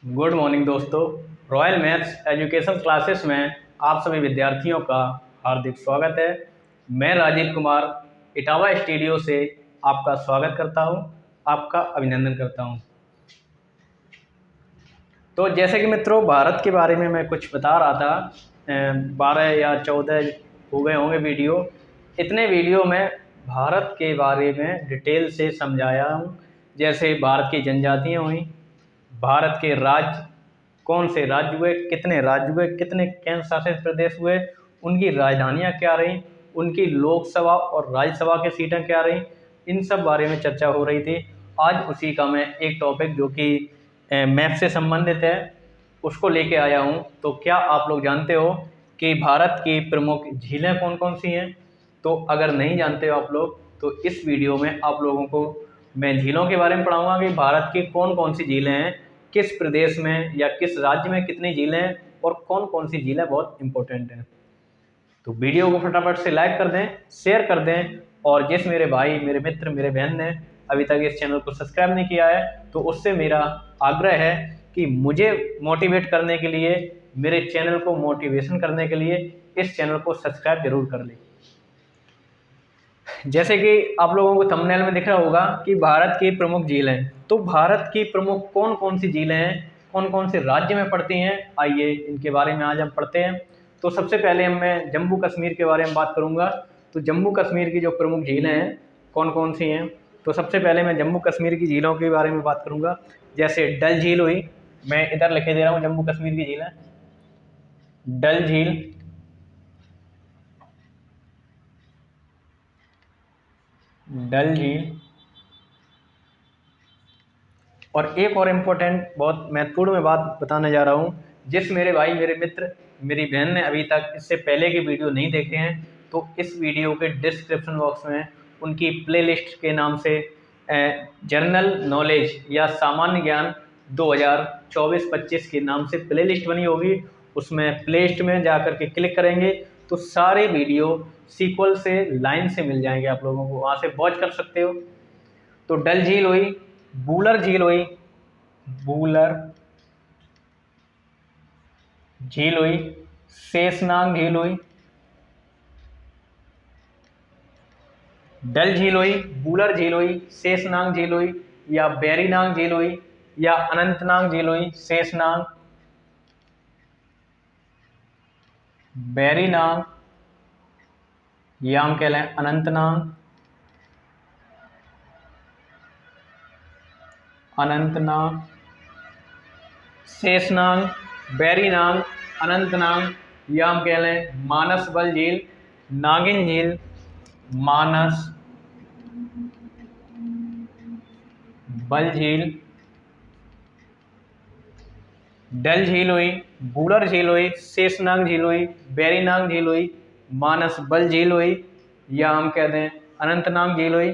Good morning दोस्तों। Royal maths education classes में आप सभी विद्यार्थियों का हार्दिक स्वागत है। मैं राजीव कुमार इटावा स्टूडियो से आपका स्वागत करता हूं, आपका अभिनंदन करता हूं। तो जैसे कि मित्रों, भारत के बारे में मैं कुछ बता रहा था। 12 या 14 हो गए होंगे वीडियो। इतने वीडियो में भारत के बारे में डिटेल से समझाया हूँ। जैसे भारत की जनजातियाँ हुई, भारत के राज्य, कौन से राज्य हुए, कितने राज्य हुए, कितने केंद्र शासित प्रदेश हुए, उनकी राजधानियाँ क्या रहीं, उनकी लोकसभा और राज्यसभा की सीटें क्या रहीं, इन सब बारे में चर्चा हो रही थी। आज उसी का मैं एक टॉपिक जो कि मैप से संबंधित है उसको लेके आया हूँ। तो क्या आप लोग जानते हो कि भारत की प्रमुख झीलें कौन कौन सी हैं? तो अगर नहीं जानते हो आप लोग, तो इस वीडियो में आप लोगों को मैं झीलों के बारे में पढ़ाऊंगा कि भारत की कौन कौन सी झीलें हैं, किस प्रदेश में या किस राज्य में कितनी झीलें हैं और कौन कौन सी झीलें बहुत इंपॉर्टेंट हैं। तो वीडियो को फटाफट से लाइक कर दें, शेयर कर दें, और जिस मेरे भाई, मेरे मित्र, मेरे बहन ने अभी तक इस चैनल को सब्सक्राइब नहीं किया है, तो उससे मेरा आग्रह है कि मुझे मोटिवेट करने के लिए, मेरे चैनल को मोटिवेशन करने के लिए इस चैनल को सब्सक्राइब जरूर कर लें। जैसे कि आप लोगों को थंबनेल में दिख रहा होगा कि भारत की प्रमुख झीलें, तो भारत की प्रमुख कौन कौन सी झीलें हैं, कौन कौन से राज्य में पड़ती हैं, आइए इनके बारे में आज हम पढ़ते हैं। तो सबसे पहले मैं जम्मू कश्मीर के बारे में बात करूंगा। तो जम्मू कश्मीर की जो प्रमुख झीलें हैं कौन कौन सी हैं, तो सबसे पहले मैं जम्मू कश्मीर की झीलों के बारे में बात करूंगा। जैसे डल झील हुई, मैं इधर लिखे दे रहा हूँ जम्मू कश्मीर की झीलें। डल झील, डल झील, और एक और इम्पोर्टेंट, बहुत महत्वपूर्ण मैं बात बताने जा रहा हूँ। जिस मेरे भाई, मेरे मित्र, मेरी बहन ने अभी तक इससे पहले के वीडियो नहीं देखे हैं, तो इस वीडियो के डिस्क्रिप्शन बॉक्स में उनकी प्लेलिस्ट के नाम से जनरल नॉलेज या सामान्य ज्ञान 2024-25 के नाम से प्लेलिस्ट बनी होगी। उसमें प्लेलिस्ट में जा कर के क्लिक करेंगे तो सारे वीडियो सीक्वल से, लाइन से मिल जाएंगे आप लोगों को, वहाँ से वॉच कर सकते हो। तो डल झील हुई, बूलर झील हुई, बूलर झील हुई, शेषनाग झील हुई, डल झील हुई, बूलर झील हुई, शेषनाग झील हुई, या बैरीनाग झील हुई, या अनंतनाग झील हुई। शेषनाग, बैरीनाग, या हम कह लें अनंतनाग, अनंतनाग, शेषनाग, बैरीनाग, अनंतनाग, या हम कह लें मानस बल झील, नागिन झील, मानस बल झील, डल झील हुई, बूलर झील हुई, शेषनाग झील हुई, बैरीनाग झील हुई, मानस बल झील हुई, या हम कह दें अनंतनाग झील हुई,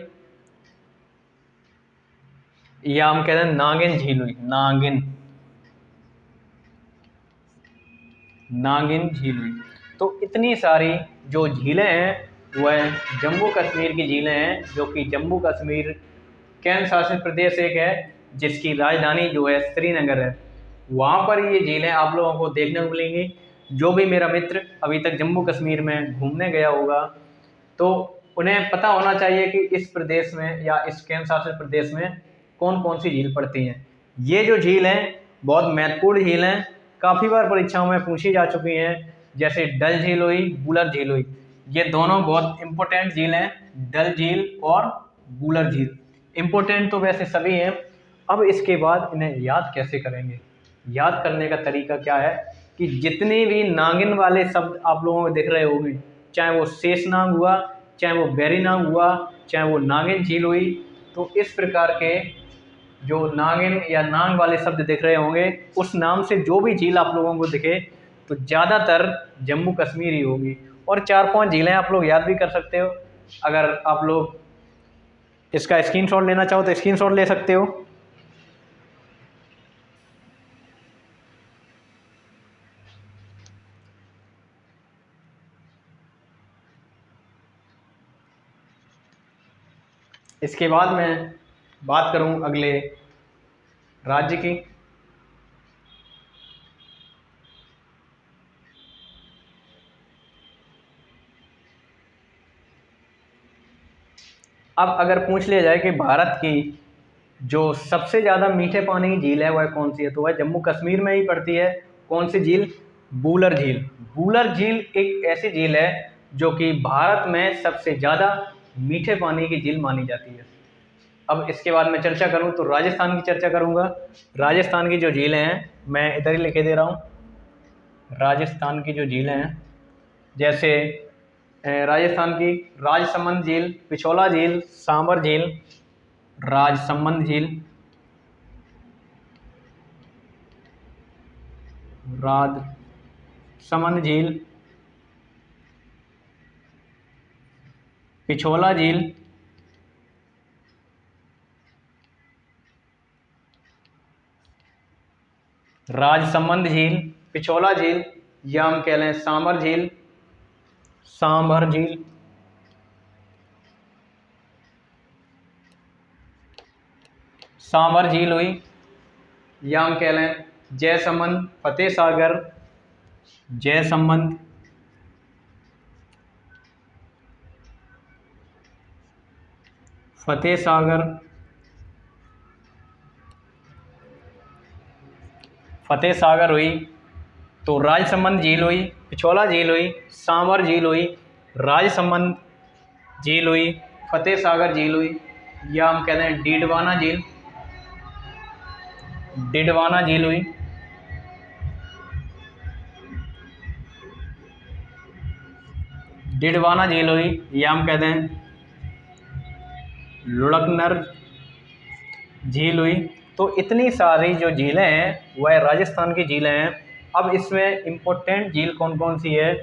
या हम कह दें नागिन झील हुई, नागिन, नागिन झील हुई। तो इतनी सारी जो झीलें हैं वह जम्मू कश्मीर की झीलें हैं, जो कि जम्मू कश्मीर केंद्र शासित प्रदेश एक है जिसकी राजधानी जो है श्रीनगर है। वहाँ पर ये झीलें आप लोगों को देखने को मिलेंगी। जो भी मेरा मित्र अभी तक जम्मू कश्मीर में घूमने गया होगा, तो उन्हें पता होना चाहिए कि इस प्रदेश में या इस केंद्र शासित प्रदेश में कौन कौन सी झील पड़ती हैं। ये जो झील हैं बहुत महत्वपूर्ण झील हैं, काफ़ी बार परीक्षाओं में पूछी जा चुकी हैं। जैसे डल झील हुई, बूलर झील हुई, ये दोनों बहुत इंपॉर्टेंट झील हैं। डल झील और बूलर झील इंपॉर्टेंट तो वैसे सभी हैं। अब इसके बाद इन्हें याद कैसे करेंगे? याद करने का तरीका क्या है कि जितने भी नागिन वाले शब्द आप लोगों को दिख रहे होंगे, चाहे वो शेषनाग हुआ, चाहे वो बैरीनाग हुआ, चाहे वो नागिन झील हुई, तो इस प्रकार के जो नागिन या नाग वाले शब्द दिख रहे होंगे, उस नाम से जो भी झील आप लोगों को दिखे तो ज़्यादातर जम्मू कश्मीर ही होगी। और 4-5 झीलें आप लोग याद भी कर सकते हो। अगर आप लोग इसका स्क्रीनशॉट लेना चाहो तो स्क्रीनशॉट ले सकते हो। इसके बाद मैं बात करूं अगले राज्य की। अब अगर पूछ लिया जाए कि भारत की जो सबसे ज़्यादा मीठे पानी की झील है वह कौन सी है, तो वह जम्मू कश्मीर में ही पड़ती है। कौन सी झील? बूलर झील। बूलर झील एक ऐसी झील है जो कि भारत में सबसे ज़्यादा मीठे पानी की झील मानी जाती है। अब इसके बाद मैं चर्चा करूं तो राजस्थान की चर्चा करूंगा। राजस्थान की जो झीलें हैं मैं इधर ही लिखे दे रहा हूं। राजस्थान की जो झीलें हैं, जैसे राजस्थान की राजसमंद झील, पिछोला झील, सांबर झील, राजसमंद झील, राजसमंद झील, पिछोला झील, राजसमंद झील, पिछोला झील, या हम कह लें सांबर झील, सांभर झील, सांभर झील हुई, या हम कह लें जयसमंद, फतेह सागर, जयसमंद, फतेह सागर, फतेह सागर हुई। तो राजसमंद झील हुई, पिछोला झील हुई, सांभर झील हुई, राजसमंद झील हुई, फतेह सागर झील हुई, या हम कहते हैं डीडवाना झील, डिडवाना झील हुई, डिडवाना झील हुई, या हम कहते हैं लुढ़कनर झील हुई। तो इतनी सारी जो झीलें हैं वह राजस्थान की झीलें हैं। अब इसमें इम्पोर्टेंट झील कौन कौन सी है,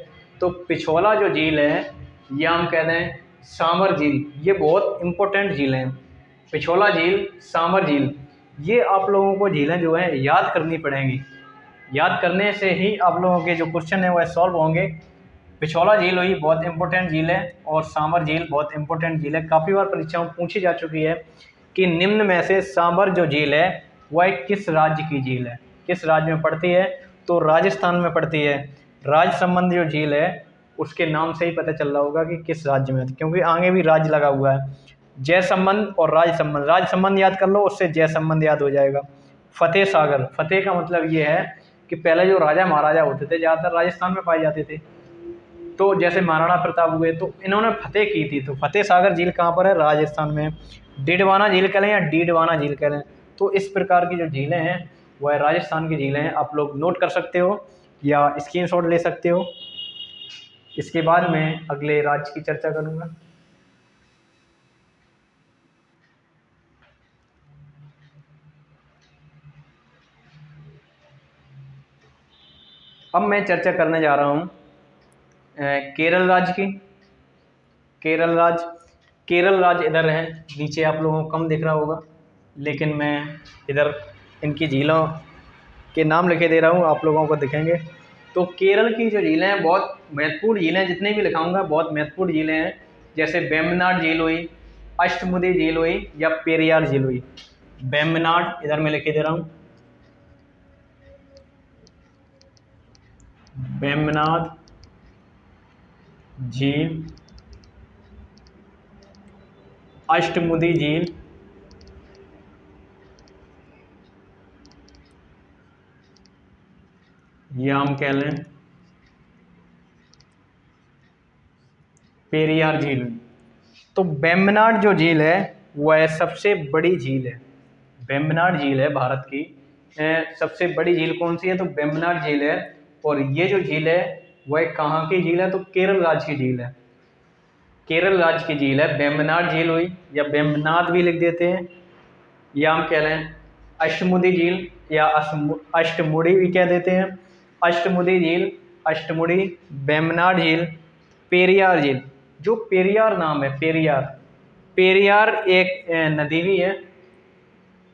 तो पिछोला जो झील है, या हम कहते हैं सांभर झील, ये बहुत इम्पोर्टेंट झीलें हैं। पिछोला झील, सांभर झील, ये आप लोगों को झीलें जो है याद करनी पड़ेंगी। याद करने से ही आप लोगों के जो क्वेश्चन है वह सॉल्व होंगे। पिछोला झील हुई बहुत इंपॉर्टेंट झील है, और सांभर झील बहुत इंपॉर्टेंट झील है। काफ़ी बार परीक्षाओं में पूछी जा चुकी है कि निम्न में से सांभर जो झील है वह किस राज्य की झील है, किस राज्य में पड़ती है, तो राजस्थान में पड़ती है। राजसमंद जो झील है उसके नाम से ही पता चल रहा होगा कि किस राज्य में, क्योंकि आगे भी राज्य लगा हुआ है। जयसमंद और राजसमंद, राजसमंद याद कर लो, उससे जयसमंद याद हो जाएगा। फतेह सागर, फतेह का मतलब ये है कि पहले जो राजा महाराजा होते थे ज़्यादातर राजस्थान में पाए जाते थे। तो जैसे महाराणा प्रताप हुए तो इन्होंने फतेह की थी, तो फतेह सागर झील कहाँ पर है? राजस्थान में। डिडवाना झील कह लें या डीडवाना झील कह लें, तो इस प्रकार की जो झीलें हैं वह राजस्थान की झीलें हैं। आप लोग नोट कर सकते हो या स्क्रीनशॉट ले सकते हो। इसके बाद मैं अगले राज्य की चर्चा करूँगा। अब मैं चर्चा करने जा रहा हूँ केरल राज्य की। केरल राज्य इधर है, नीचे आप लोगों को कम दिख रहा होगा, लेकिन मैं इधर इनकी झीलों के नाम लिखे दे रहा हूँ, आप लोगों को दिखेंगे। तो केरल की जो झीलें हैं बहुत महत्वपूर्ण झीलें, जितने भी लिखाऊंगा बहुत महत्वपूर्ण झीलें हैं। जैसे वेम्बनाड झील हुई, अष्टमुदी झील हुई, या पेरियार झील हुई। वेम्बनाड इधर मैं लिखे दे रहा हूँ, वेम्बनाड झील, अष्टमुदी झील, या हम कह लें पेरियार झील। तो वेम्बनाड जो झील है वह सबसे बड़ी झील है। वेम्बनाड झील है भारत की सबसे बड़ी झील कौन सी है, तो वेम्बनाड झील है। और ये जो झील है वह कहाँ की झील है, तो केरल राज्य की झील है। केरल राज्य की झील है वेम्बनाड झील हुई, या वेम्बनाद भी लिख देते हैं, या हम कह लें अष्टमुदी झील, या अष्टमुड़ी भी कह देते हैं। अष्टमुदी झील, अष्टमुड़ी, वेम्बनाड झील, पेरियार झील। जो पेरियार नाम है, पेरियार एक नदी भी है,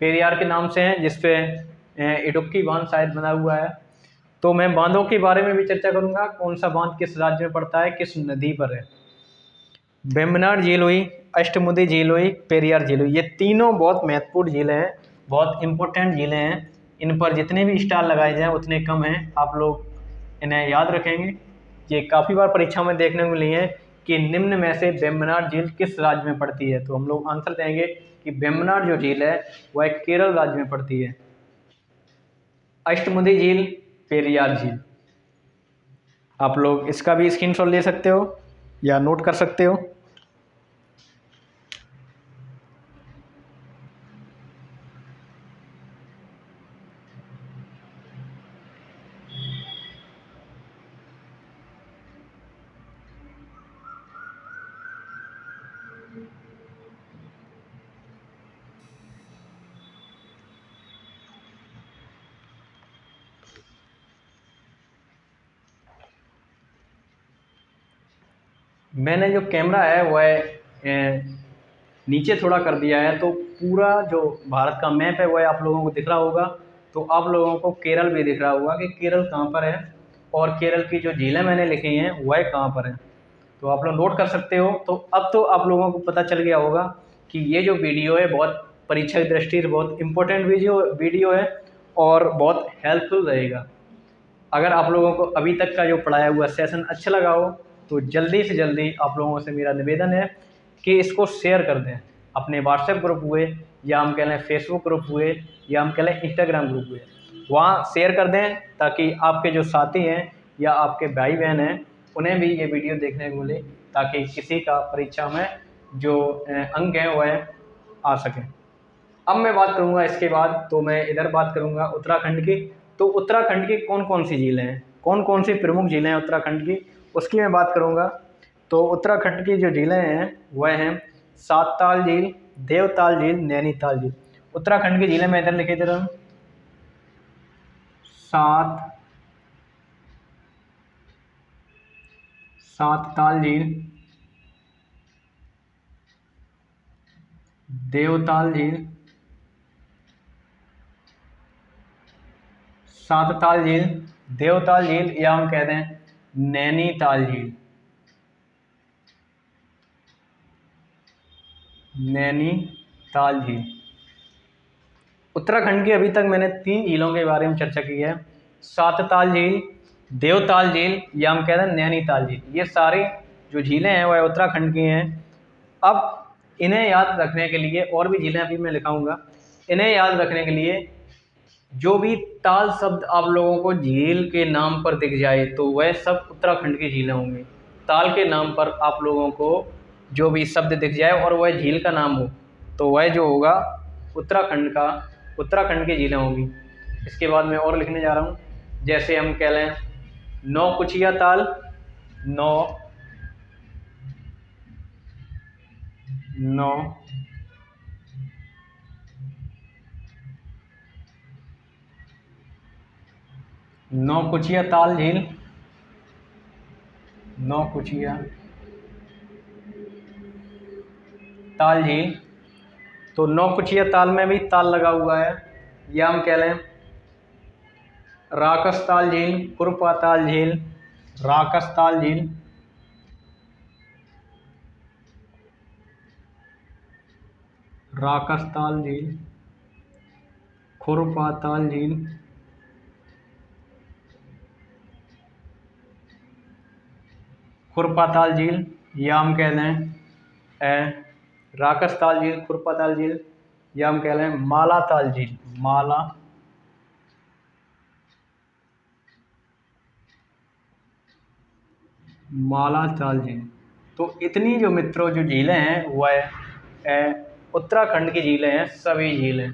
पेरियार के नाम से है, जिसपे इडुक्की बांध शायद बना हुआ है। तो मैं बांधों के बारे में भी चर्चा करूंगा, कौन सा बांध किस राज्य में पड़ता है, किस नदी पर है। वेम्बनाड झील हुई, अष्टमुदी झील हुई, पेरियार झील हुई, ये तीनों बहुत महत्वपूर्ण झीलें हैं, बहुत इंपॉर्टेंट झीलें हैं। इन पर जितने भी स्टार लगाए जाएँ उतने कम हैं, आप लोग इन्हें याद रखेंगे। ये काफ़ी बार परीक्षा में देखने को मिली है कि निम्न में से वेम्बनाड झील किस राज्य में पड़ती है। तो हम लोग आंसर देंगे कि वेम्बनाड जो झील है वह केरल राज्य में पड़ती है। अष्टमुदी झील, पेरियार झील। आप लोग इसका भी स्क्रीनशॉट ले सकते हो या नोट कर सकते हो। मैंने जो कैमरा है वह नीचे थोड़ा कर दिया है, तो पूरा जो भारत का मैप है वह आप लोगों को दिख रहा होगा। तो आप लोगों को केरल भी दिख रहा होगा कि केरल कहाँ पर है और केरल की जो झीलें मैंने लिखी हैं वह कहाँ पर है। तो आप लोग नोट कर सकते हो। तो अब तो आप लोगों को पता चल गया होगा कि ये जो वीडियो है बहुत परीक्षा की दृष्टि से बहुत इम्पोर्टेंट वीडियो है और बहुत हेल्पफुल रहेगा। अगर आप लोगों को अभी तक का जो पढ़ाया हुआ सेशन अच्छा लगा हो तो जल्दी से जल्दी आप लोगों से मेरा निवेदन है कि इसको शेयर कर दें अपने व्हाट्सएप ग्रुप हुए या हम कह लें फेसबुक ग्रुप हुए या हम कह लें इंस्टाग्राम ग्रुप हुए, वहाँ शेयर कर दें ताकि आपके जो साथी हैं या आपके भाई बहन हैं उन्हें भी ये वीडियो देखने को मिले, ताकि किसी का परीक्षा में जो अंक हैं वह आ सकें। अब मैं बात करूंगा इसके बाद, तो मैं इधर बात करूंगा उत्तराखंड की। तो उत्तराखंड की कौन कौन सी झीलें हैं, कौन कौन सी प्रमुख झीलें हैं उत्तराखंड की, उसकी मैं बात करूंगा। तो उत्तराखंड की जो झीलें हैं वह हैं सातताल झील, देवताल झील, नैनीताल झील। उत्तराखंड की झीलें मैं इधर लिखे दे रहा हूँ। सातताल झील, देवताल झील, सातताल झील, देवताल झील या हम कहते हैं नैनीताल झील। नैनीताल झील। उत्तराखंड की अभी तक मैंने 3 झीलों के बारे में चर्चा की है, सातताल झील, देवताल झील या हम कहते हैं नैनीताल झील। ये सारी जो झीलें हैं वह उत्तराखंड की हैं। अब इन्हें याद रखने के लिए, और भी झीलें अभी मैं लिखाऊंगा, इन्हें याद रखने के लिए जो भी ताल शब्द आप लोगों को झील के नाम पर दिख जाए तो वह सब उत्तराखंड की झीलें होंगी। ताल के नाम पर आप लोगों को जो भी शब्द दिख जाए और वह झील का नाम हो तो वह जो होगा उत्तराखंड की झीलें होंगी। इसके बाद मैं और लिखने जा रहा हूँ, जैसे हम कह लें नौकुचिया ताल, नौकुचिया ताल झील, नौकुचिया ताल झील। तो नौकुचिया ताल में भी ताल लगा हुआ है, या हम कह लें राकसताल झील, कुरपाताल झील, राकसताल झील, राकसताल झील, खुरपाताल झील, खुरपाताल झील या हम कह लें राकसताल झील, खुरपाताल झील या हम कह लें मालाताल झील, मालाताल झील। तो इतनी जो मित्रों जो झीलें हैं वह उत्तराखंड की झीलें हैं, सभी झीलें।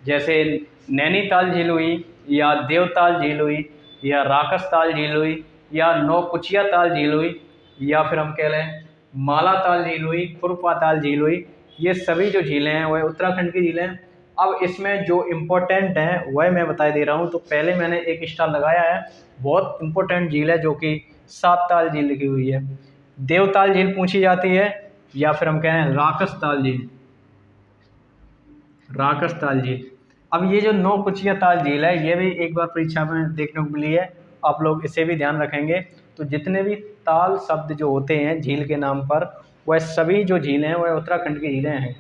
जैसे नैनीताल झील हुई या देवताल झील हुई या राकसताल झील हुई या नौकुचिया ताल झील हुई या फिर हम कह लें मालाताल झील हुई, खुरपाताल झील हुई, ये सभी जो झीलें हैं वह उत्तराखंड की झीलें हैं। अब इसमें जो इम्पोर्टेंट हैं वह मैं बता दे रहा हूँ। तो पहले मैंने एक स्टार लगाया है, बहुत इम्पोर्टेंट झील है जो कि सातताल झील लिखी हुई है। देवताल झील पूछी जाती है या फिर हम कह रहे हैं राकसताल झील, राकसताल झील। अब ये जो नौकुचिया ताल झील है ये भी एक बार परीक्षा में देखने को मिली है, आप लोग इसे भी ध्यान रखेंगे। तो जितने भी ताल शब्द जो होते हैं झील के नाम पर वह सभी जो झीलें हैं वह उत्तराखंड की झीलें हैं।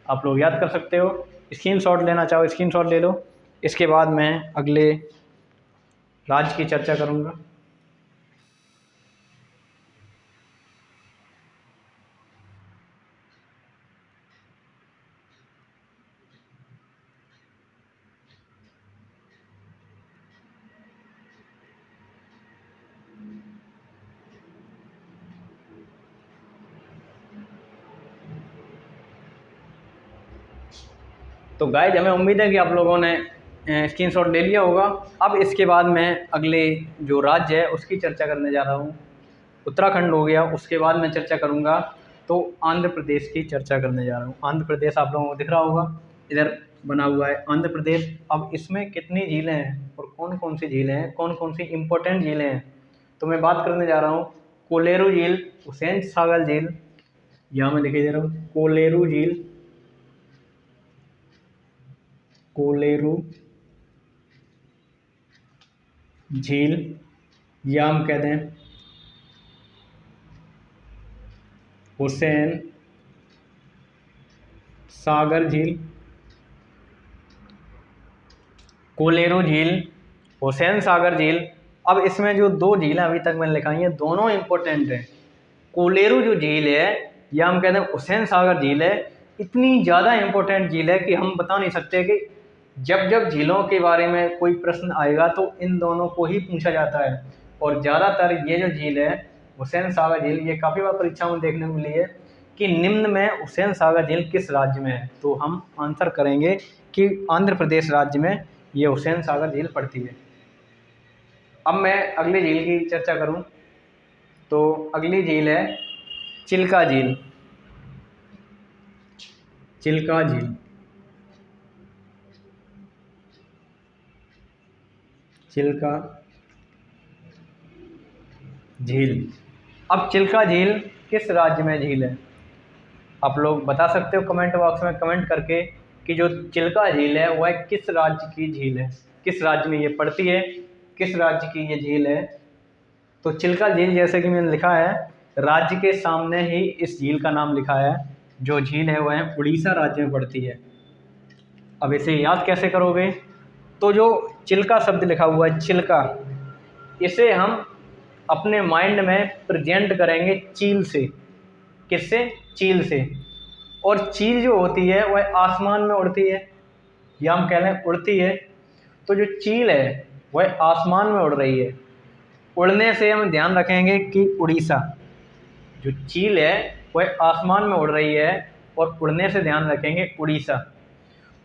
आप लोग याद कर सकते हो, स्क्रीनशॉट लेना चाहो स्क्रीनशॉट ले लो। इसके बाद मैं अगले राज्य की चर्चा करूँगा। तो गाइस हमें उम्मीद है कि आप लोगों ने स्क्रीनशॉट ले लिया होगा। अब इसके बाद मैं अगले जो राज्य है उसकी चर्चा करने जा रहा हूँ। उत्तराखंड हो गया, उसके बाद मैं चर्चा करूँगा तो आंध्र प्रदेश की चर्चा करने जा रहा हूँ। आंध्र प्रदेश आप लोगों को दिख रहा होगा, इधर बना हुआ है आंध्र प्रदेश। अब इसमें कितनी झीलें हैं और कौन कौन सी झीलें हैं, कौन कौन सी इम्पोर्टेंट झीलें हैं, तो मैं बात करने जा रहा हूँ। कोलेरू झील, हुसैन सागर झील, यहाँ मैं दिखाई दे रहा हूँ कोलेरू झील, कोलेरू झील, या हम कहते हैं हुसैन सागर झील। कोलेरू झील, हुसैन सागर झील। अब इसमें जो दो झीलें अभी तक मैंने लिखाई हैं दोनों इम्पोर्टेंट हैं। कोलेरू जो झील है या हम कहते हैं हुसैन सागर झील है, इतनी ज़्यादा इम्पोर्टेंट झील है कि हम बता नहीं सकते कि जब जब झीलों के बारे में कोई प्रश्न आएगा तो इन दोनों को ही पूछा जाता है। और ज़्यादातर ये जो झील है हुसैन सागर झील, ये काफ़ी बार परीक्षाओं में देखने को मिली है कि निम्न में हुसैन सागर झील किस राज्य में है, तो हम आंसर करेंगे कि आंध्र प्रदेश राज्य में ये हुसैन सागर झील पड़ती है। अब मैं अगली झील की चर्चा करूं तो अगली झील है चिल्का झील। चिल्का झील, चिल्का झील। अब चिल्का झील किस राज्य में झील है, आप लोग बता सकते हो कमेंट बॉक्स में कमेंट करके कि जो चिल्का झील है वह किस राज्य की झील है, किस राज्य में ये पड़ती है, किस राज्य की ये झील है। तो चिल्का झील जैसे कि मैंने लिखा है राज्य के सामने ही इस झील का नाम लिखा है। जो झील है वह उड़ीसा राज्य में पड़ती है। अब इसे याद कैसे करोगे, तो जो चिल्का शब्द लिखा हुआ है चिल्का, इसे हम अपने माइंड में प्रेजेंट करेंगे चील से। किससे, चील से। और चील जो होती है वह आसमान में उड़ती है या हम कह लें उड़ती है। तो जो चील है वह आसमान में उड़ रही है। उड़ने से हम ध्यान रखेंगे कि उड़ीसा, जो चील है वह आसमान में उड़ रही है और उड़ने से ध्यान रखेंगे उड़ीसा।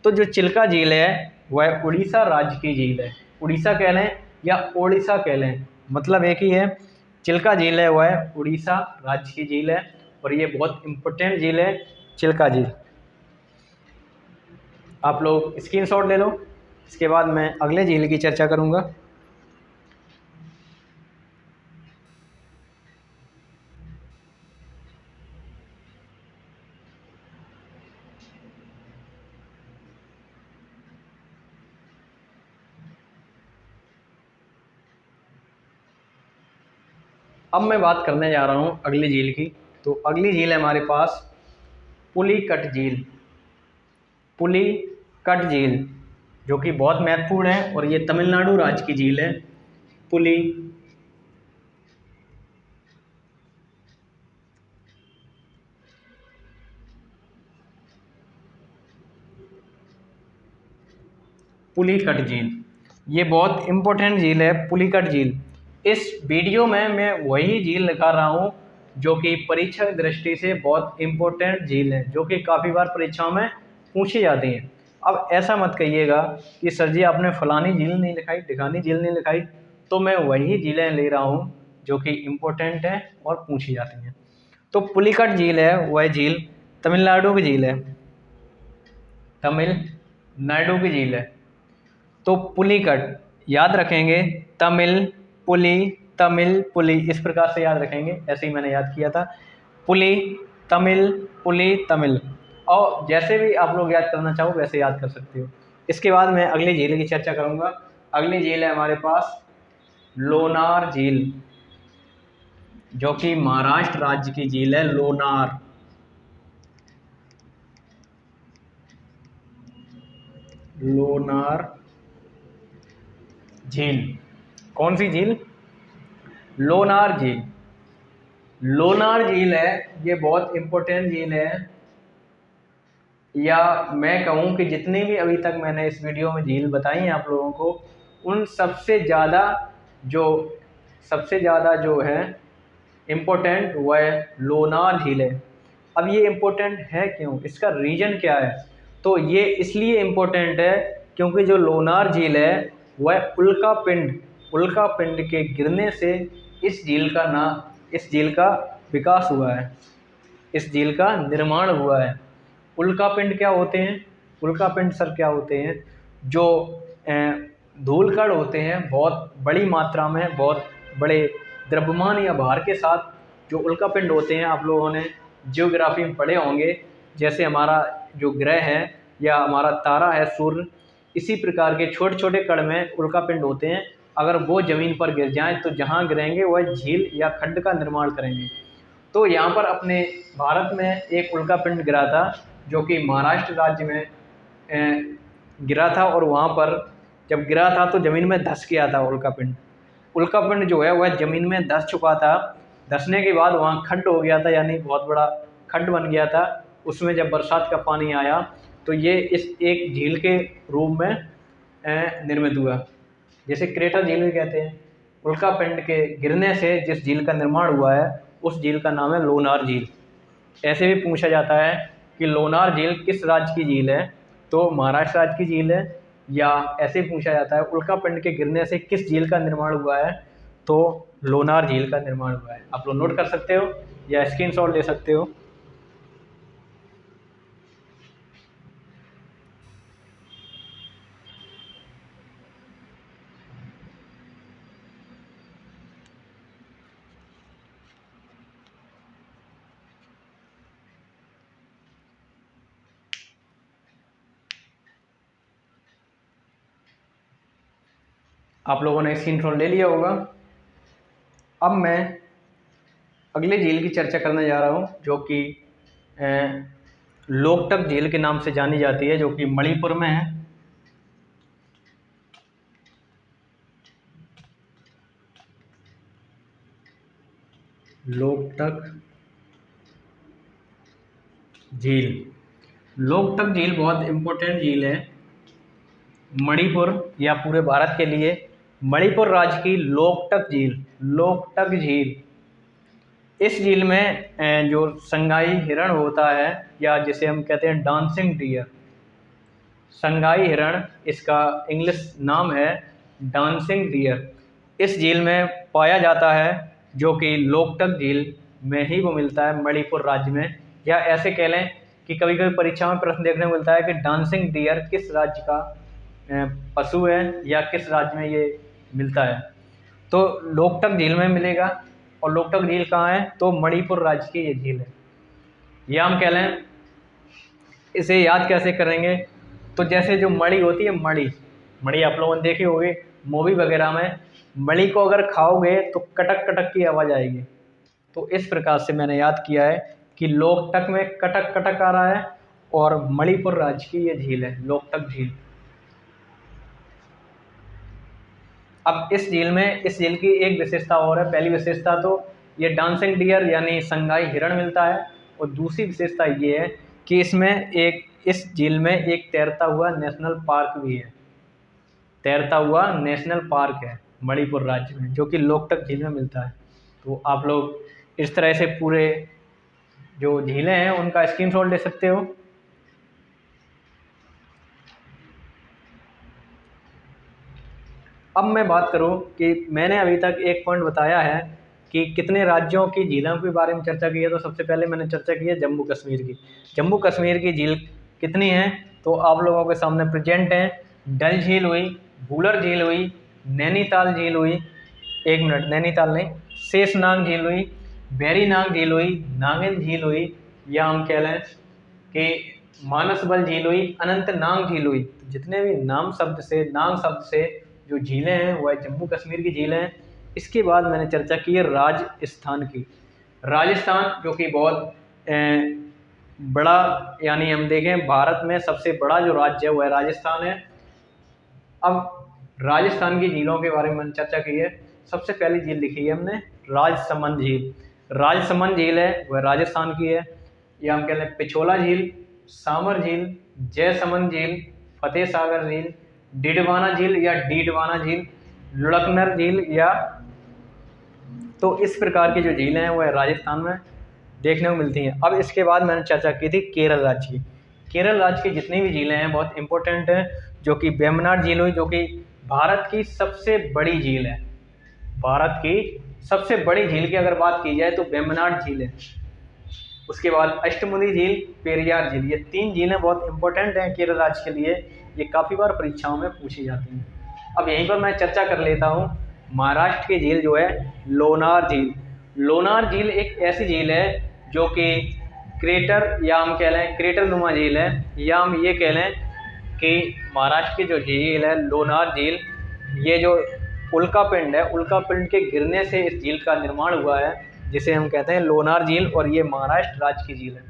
तो जो चिल्का झील है वह उड़ीसा राज्य की झील है। उड़ीसा कह लें या ओडिशा कह लें, मतलब एक ही है। चिल्का झील है वह उड़ीसा राज्य की झील है और ये बहुत इम्पोर्टेंट झील है चिल्का झील। आप लोग स्क्रीनशॉट ले लो। इसके बाद मैं अगले झील की चर्चा करूँगा। अब मैं बात करने जा रहा हूँ अगली झील की। तो अगली झील है हमारे पास पुलिकट झील। पुलिकट झील जो कि बहुत महत्वपूर्ण है और ये तमिलनाडु राज्य की झील है। पुलिकट झील ये बहुत इम्पोर्टेंट झील है। पुलिकट झील, इस वीडियो में मैं वही झील दिखा रहा हूँ जो कि परीक्षा की दृष्टि से बहुत इम्पोर्टेंट झील है, जो कि काफ़ी बार परीक्षाओं में पूछी जाती हैं। अब ऐसा मत कहिएगा कि सर जी आपने फलानी झील नहीं लिखाई, ढिकानी झील नहीं लिखाई, तो मैं वही झीलें ले रहा हूँ जो कि इम्पोर्टेंट है और पूछी जाती हैं। तो पुलिकट झील है वह झील तमिलनाडु की झील है, तमिलनाडु की झील है। तो पुलिकट याद रखेंगे, तमिल पुली, तमिल पुली, इस प्रकार से याद रखेंगे। ऐसे ही मैंने याद किया था, पुली तमिल, पुली तमिल। और जैसे भी आप लोग याद करना चाहो वैसे याद कर सकते हो। इसके बाद मैं अगली झील की चर्चा करूँगा। अगली झील है हमारे पास लोनार झील, जो कि महाराष्ट्र राज्य की झील है। लोनार, लोनार झील। कौन सी झील, लोनार झील। लोनार झील है ये बहुत इम्पोर्टेंट झील है, या मैं कहूँ कि जितनी भी अभी तक मैंने इस वीडियो में झील बताई हैं आप लोगों को, उन सबसे ज़्यादा जो है इम्पोर्टेंट वह लोनार झील है। अब ये इम्पोर्टेंट है क्यों, इसका रीज़न क्या है, तो ये इसलिए इम्पोर्टेंट है क्योंकि जो लोनार झील है वह उल्का पिंड के गिरने से इस झील का विकास हुआ है, इस झील का निर्माण हुआ है। उल्का पिंड क्या होते हैं? उल्का पिंड सर क्या होते हैं? जो धूल कण होते हैं बहुत बड़ी मात्रा में, बहुत बड़े द्रव्यमान या भार के साथ जो उल्का पिंड होते हैं, आप लोगों ने जियोग्राफी में पढ़े होंगे, जैसे हमारा जो ग्रह है या हमारा तारा है सूर्य, इसी प्रकार के छोटे छोटे कण में उल्का पिंड होते हैं। अगर वो ज़मीन पर गिर जाएं तो जहाँ गिरेंगे वह झील या खड्ड का निर्माण करेंगे। तो यहाँ पर अपने भारत में एक उल्का पिंड गिरा था जो कि महाराष्ट्र राज्य में गिरा था, और वहाँ पर जब गिरा था तो ज़मीन में धंस गया था उल्का पिंड जो है वह ज़मीन में धंस चुका था। धंसने के बाद वहाँ खड्ड हो गया था, यानी बहुत बड़ा खड्ड बन गया था। उसमें जब बरसात का पानी आया तो ये इस एक झील के रूप में निर्मित हुआ, जैसे क्रेटर झील भी कहते हैं। उल्का पिंड के गिरने से जिस झील का निर्माण हुआ है उस झील का नाम है लोनार झील। ऐसे भी पूछा जाता है कि लोनार झील किस राज्य की झील है, तो महाराष्ट्र राज्य की झील है। या ऐसे पूछा जाता है उल्का पिंड के गिरने से किस झील का निर्माण हुआ है, तो लोनार झील का निर्माण हुआ है। आप लोग नोट कर सकते हो या स्क्रीनशॉट ले सकते हो। आप लोगों ने स्क्रीनशॉट ले लिया होगा। अब मैं अगले झील की चर्चा करने जा रहा हूँ जो कि लोकटक झील के नाम से जानी जाती है, जो कि मणिपुर में है। लोकटक झील बहुत इम्पोर्टेंट झील है मणिपुर या पूरे भारत के लिए। मणिपुर राज्य की लोकटक झील, इस झील में जो संगाई हिरण होता है, या जिसे हम कहते हैं डांसिंग डियर, संगाई हिरण इसका इंग्लिश नाम है डांसिंग डियर, इस झील में पाया जाता है, जो कि लोकटक झील में ही वो मिलता है, मणिपुर राज्य में। या ऐसे कह लें कि कभी कभी परीक्षा में प्रश्न देखने को मिलता है कि डांसिंग डियर किस राज्य का पशु है या किस राज्य में ये मिलता है, तो लोकटक झील में मिलेगा। और लोकटक झील कहाँ है, तो मणिपुर राज्य की ये झील है। या हम कह लें, इसे याद कैसे करेंगे, तो जैसे जो मणि होती है, मणि आप लोगों ने देखी होगी मूवी वगैरह में, मणि को अगर खाओगे तो कटक कटक की आवाज़ आएगी। तो इस प्रकार से मैंने याद किया है कि लोकटक में कटक कटक आ रहा है, और मणिपुर राज्य की ये झील है लोकटक झील। अब इस झील की एक विशेषता और है। पहली विशेषता तो ये डांसिंग डियर यानी संगाई हिरण मिलता है, और दूसरी विशेषता ये है कि इस झील में एक तैरता हुआ नेशनल पार्क भी है। तैरता हुआ नेशनल पार्क है मणिपुर राज्य में, जो कि लोकटक झील में मिलता है। तो आप लोग इस तरह से पूरे जो झीलें हैं उनका स्क्रीनशॉट ले सकते हो। अब मैं बात करूं कि मैंने अभी तक एक पॉइंट बताया है कि कितने राज्यों की झीलों के बारे में चर्चा की है। तो सबसे पहले मैंने चर्चा की है जम्मू कश्मीर की। जम्मू कश्मीर की झील कितनी हैं, तो आप लोगों के सामने प्रेजेंट हैं। डल झील हुई, वुलर झील हुई, नैनीताल झील हुई, एक मिनट, नैनीताल नहीं, शेषनाग झील हुई, वेरीनाग झील हुई, नागिन झील हुई, या हम कह लें कि मानसबल झील हुई, अनंतनाग झील हुई। जितने भी नाग शब्द से जो झीलें हैं वह जम्मू कश्मीर की झीलें हैं। इसके बाद मैंने चर्चा की है राजस्थान की। राजस्थान जो कि बहुत बड़ा, यानी हम देखें भारत में सबसे बड़ा जो राज्य है वह राजस्थान है। अब राजस्थान की झीलों के बारे में मैंने चर्चा की है। सबसे पहली झील लिखी है हमने राजसमंद झील। राजसमंद झील है वह राजस्थान की है। या हम कह लें पिछोला झील, सामर झील, जयसमंद झील, फतेह सागर झील, डिडवाना झील या डीडवाना झील, लुढ़कनर झील, या तो इस प्रकार की जो झीलें हैं वह राजस्थान में देखने को मिलती हैं। अब इसके बाद मैंने चर्चा की थी केरल राज्य की। केरल राज्य की जितनी भी झीलें हैं बहुत इंपॉर्टेंट हैं, जो कि वेम्बनाड झील हुई, जो कि भारत की सबसे बड़ी झील है। भारत की सबसे बड़ी झील की अगर बात की जाए तो वेम्बनाड झील है। उसके बाद अष्टमुडी झील, पेरियार झील, ये 3 झीलें बहुत इंपॉर्टेंट हैं केरल राज्य के लिए। ये काफ़ी बार परीक्षाओं में पूछी जाती हैं। अब यहीं पर मैं चर्चा कर लेता हूँ महाराष्ट्र की झील जो है लोनार झील। लोनार झील एक ऐसी झील है जो कि क्रेटर, या हम कह लें क्रेटर नुमा झील है, या हम ये कह लें कि महाराष्ट्र की जो झील है लोनार झील, ये जो उल्कापिंड है, उल्कापिंड के गिरने से इस झील का निर्माण हुआ है, जिसे हम कहते हैं लोनार झील, और ये महाराष्ट्र राज्य की झील है।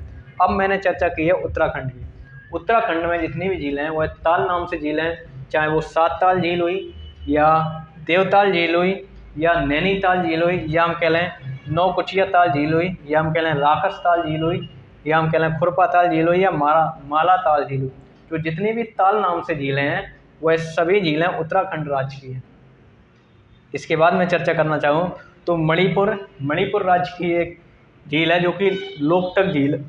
अब मैंने चर्चा की है उत्तराखंड की। उत्तराखंड में जितनी भी झीलें हैं वह ताल नाम से झील हैं, चाहे वो सात ताल झील हुई, या देवताल झील हुई, या नैनीताल झील हुई, या हम कह लें नौकुचिया ताल झील हुई, या हम कह लें राकस ताल झील हुई, या हम कह लें खुरपा ताल झील हुई, या माला ताल झील हुई। जो जितनी भी ताल नाम से झीलें हैं वह सभी झीलें उत्तराखंड राज्य की हैं। इसके बाद मैं चर्चा करना चाहूँ तो मणिपुर राज्य की एक झील है जो कि लोकटक झील।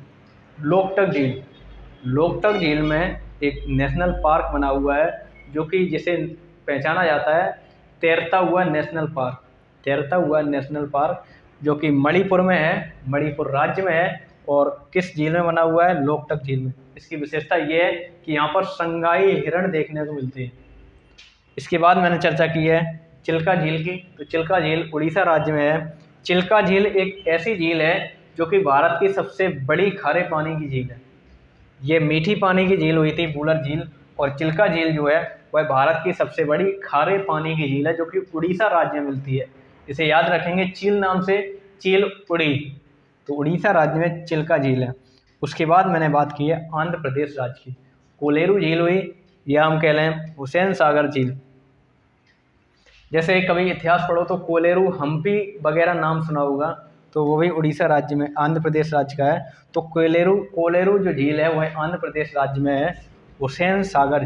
लोकटक झील में एक नेशनल पार्क बना हुआ है, जो कि जिसे पहचाना जाता है तैरता हुआ नेशनल पार्क, जो कि मणिपुर में है, मणिपुर राज्य में है। और किस झील में बना हुआ है? लोकटक झील में। इसकी विशेषता ये है कि यहाँ पर संगाई हिरण देखने को मिलते हैं। इसके बाद मैंने चर्चा की है चिल्का झील की। तो चिल्का झील उड़ीसा राज्य में है। चिल्का झील एक ऐसी झील है जो कि भारत की सबसे बड़ी खारे पानी की झील है। ये मीठी पानी की झील हुई थी वुलर झील, और चिल्का झील जो है वह भारत की सबसे बड़ी खारे पानी की झील है, जो कि उड़ीसा राज्य में मिलती है। इसे याद रखेंगे चील नाम से, चील उड़ी, तो उड़ीसा राज्य में चिल्का झील है। उसके बाद मैंने बात की है आंध्र प्रदेश राज्य की। कोलेरू झील हुई, या हम कह लें हुसैन सागर झील। जैसे कभी इतिहास पढ़ो तो कोलेरू हम्पी वगैरह नाम सुना होगा, तो वो भी उड़ीसा राज्य में, आंध्र प्रदेश राज्य का है। तो कोलेरू जो झील है वह आंध्र प्रदेश राज्य में है। हुसैन सागर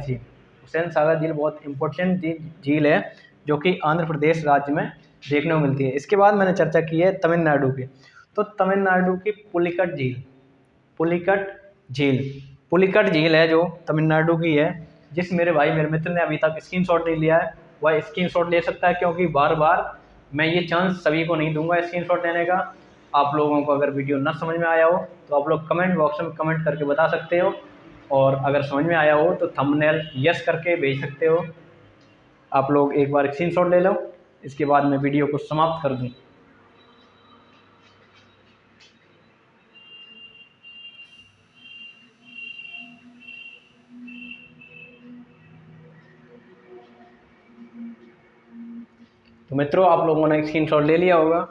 झील बहुत इंपॉर्टेंट झील है, जो कि आंध्र प्रदेश राज्य में देखने को मिलती है। इसके बाद मैंने चर्चा की है तमिलनाडु की। तो तमिलनाडु की पुलिकट झील है जो तमिलनाडु की है, जिस मेरे मित्र ने अभी तक स्क्रीनशॉट नहीं लिया है वह स्क्रीनशॉट ले सकता है, क्योंकि बार बार मैं ये चांस सभी को नहीं दूंगा स्क्रीनशॉट लेने का। आप लोगों को अगर वीडियो ना समझ में आया हो तो आप लोग कमेंट बॉक्स में कमेंट करके बता सकते हो, और अगर समझ में आया हो तो थंबनेल यस करके भेज सकते हो। आप लोग एक बार स्क्रीनशॉट ले लो, इसके बाद मैं वीडियो को समाप्त कर दूँ। तो मित्रों, आप लोगों ने स्क्रीनशॉट ले लिया होगा।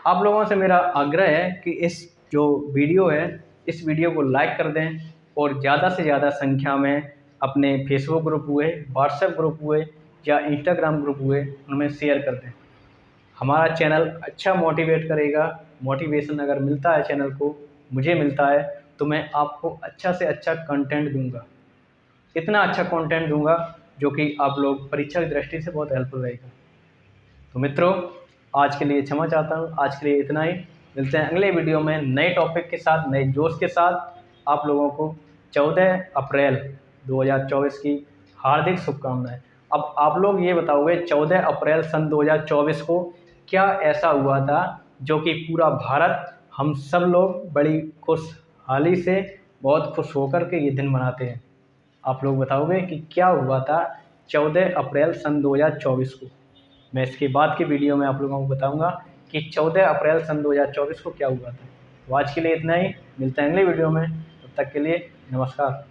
आप लोगों से मेरा आग्रह है कि इस जो वीडियो है इस वीडियो को लाइक कर दें, और ज़्यादा से ज़्यादा संख्या में अपने फेसबुक ग्रुप हुए, व्हाट्सएप ग्रुप हुए, या इंस्टाग्राम ग्रुप हुए, उनमें शेयर कर दें। हमारा चैनल अच्छा मोटिवेट करेगा। मोटिवेशन अगर मिलता है चैनल को, मुझे मिलता है, तो मैं आपको अच्छा से अच्छा कंटेंट दूंगा। इतना अच्छा कंटेंट दूंगा जो कि आप लोग परीक्षा की दृष्टि से बहुत हेल्पफुल रहेगा। तो मित्रों, आज के लिए क्षमा चाहता हूँ। आज के लिए इतना ही। मिलते हैं अगले वीडियो में नए टॉपिक के साथ, नए जोश के साथ। आप लोगों को 14 अप्रैल 2024 की हार्दिक शुभकामनाएं। अब आप लोग ये बताओगे 14 अप्रैल सन 2024 को क्या ऐसा हुआ था जो कि पूरा भारत, हम सब लोग बड़ी खुशहाली से, बहुत खुश होकर के ये दिन मनाते हैं। आप लोग बताओगे कि क्या हुआ था 14 अप्रैल सन 2024 को। मैं इसके बाद की वीडियो में आप लोगों को बताऊंगा कि 14 अप्रैल सन 2024 को क्या हुआ था। तो आज के लिए इतना ही। मिलते हैं अगले वीडियो में, तब तक के लिए नमस्कार।